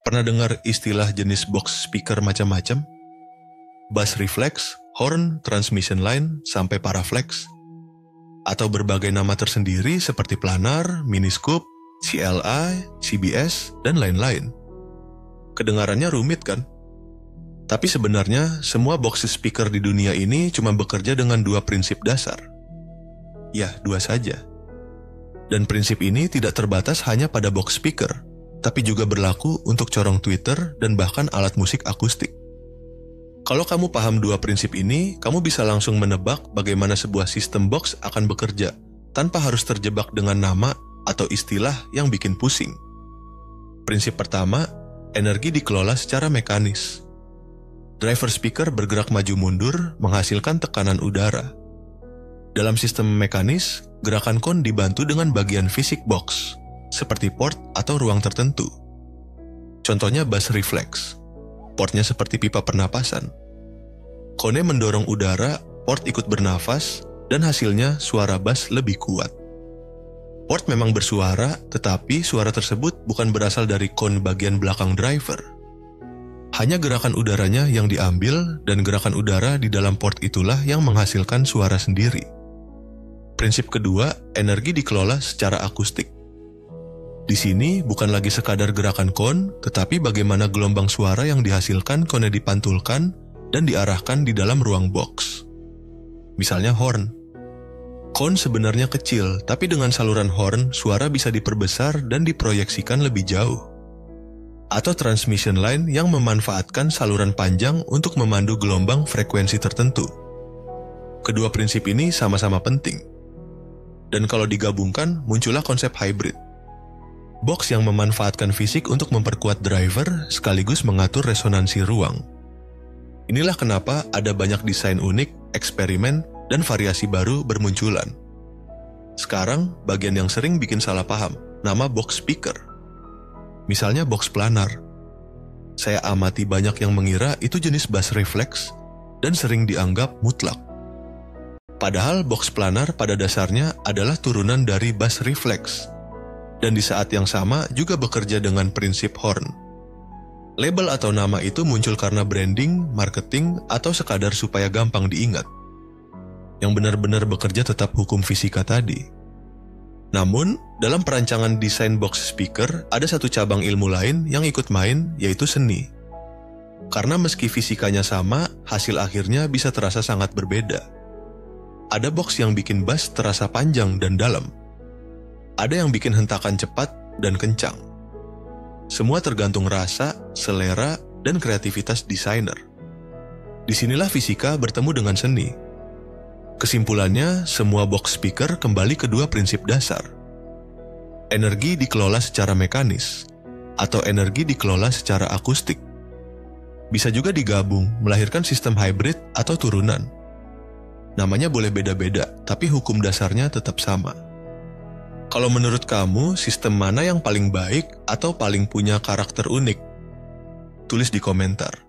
Pernah dengar istilah jenis box speaker macam-macam? Bass reflex, horn, transmission line, sampai paraflex? Atau berbagai nama tersendiri seperti planar, mini scoop, CLI, CBS, dan lain-lain. Kedengarannya rumit kan? Tapi sebenarnya semua box speaker di dunia ini cuma bekerja dengan dua prinsip dasar. Ya, dua saja. Dan prinsip ini tidak terbatas hanya pada box speaker, tapi juga berlaku untuk corong Twitter dan bahkan alat musik akustik. Kalau kamu paham dua prinsip ini, kamu bisa langsung menebak bagaimana sebuah sistem box akan bekerja, tanpa harus terjebak dengan nama atau istilah yang bikin pusing. Prinsip pertama, energi dikelola secara mekanis. Driver speaker bergerak maju mundur menghasilkan tekanan udara. Dalam sistem mekanis, gerakan kon dibantu dengan bagian fisik box, seperti port atau ruang tertentu. Contohnya bass reflex. Portnya seperti pipa pernapasan. Kone mendorong udara, port ikut bernafas, dan hasilnya suara bass lebih kuat. Port memang bersuara, tetapi suara tersebut bukan berasal dari kon bagian belakang driver. Hanya gerakan udaranya yang diambil, dan gerakan udara di dalam port itulah yang menghasilkan suara sendiri. Prinsip kedua, energi dikelola secara akustik. Di sini bukan lagi sekadar gerakan kon, tetapi bagaimana gelombang suara yang dihasilkan kone dipantulkan dan diarahkan di dalam ruang box. Misalnya horn. Kon sebenarnya kecil, tapi dengan saluran horn, suara bisa diperbesar dan diproyeksikan lebih jauh. Atau transmission line yang memanfaatkan saluran panjang untuk memandu gelombang frekuensi tertentu. Kedua prinsip ini sama-sama penting. Dan kalau digabungkan, muncullah konsep hybrid. Box yang memanfaatkan fisik untuk memperkuat driver sekaligus mengatur resonansi ruang. Inilah kenapa ada banyak desain unik, eksperimen, dan variasi baru bermunculan. Sekarang, bagian yang sering bikin salah paham, nama box speaker. Misalnya box planar. Saya amati banyak yang mengira itu jenis bass reflex dan sering dianggap mutlak. Padahal box planar pada dasarnya adalah turunan dari bass reflex. Dan di saat yang sama juga bekerja dengan prinsip horn. Label atau nama itu muncul karena branding, marketing, atau sekadar supaya gampang diingat. Yang benar-benar bekerja tetap hukum fisika tadi. Namun, dalam perancangan desain box speaker, ada satu cabang ilmu lain yang ikut main, yaitu seni. Karena meski fisikanya sama, hasil akhirnya bisa terasa sangat berbeda. Ada box yang bikin bass terasa panjang dan dalam. Ada yang bikin hentakan cepat dan kencang. Semua tergantung rasa, selera, dan kreativitas desainer. Disinilah fisika bertemu dengan seni. Kesimpulannya, semua box speaker kembali ke dua prinsip dasar. Energi dikelola secara mekanis, atau energi dikelola secara akustik. Bisa juga digabung, melahirkan sistem hybrid atau turunan. Namanya boleh beda-beda, tapi hukum dasarnya tetap sama. Kalau menurut kamu, sistem mana yang paling baik atau paling punya karakter unik? Tulis di komentar.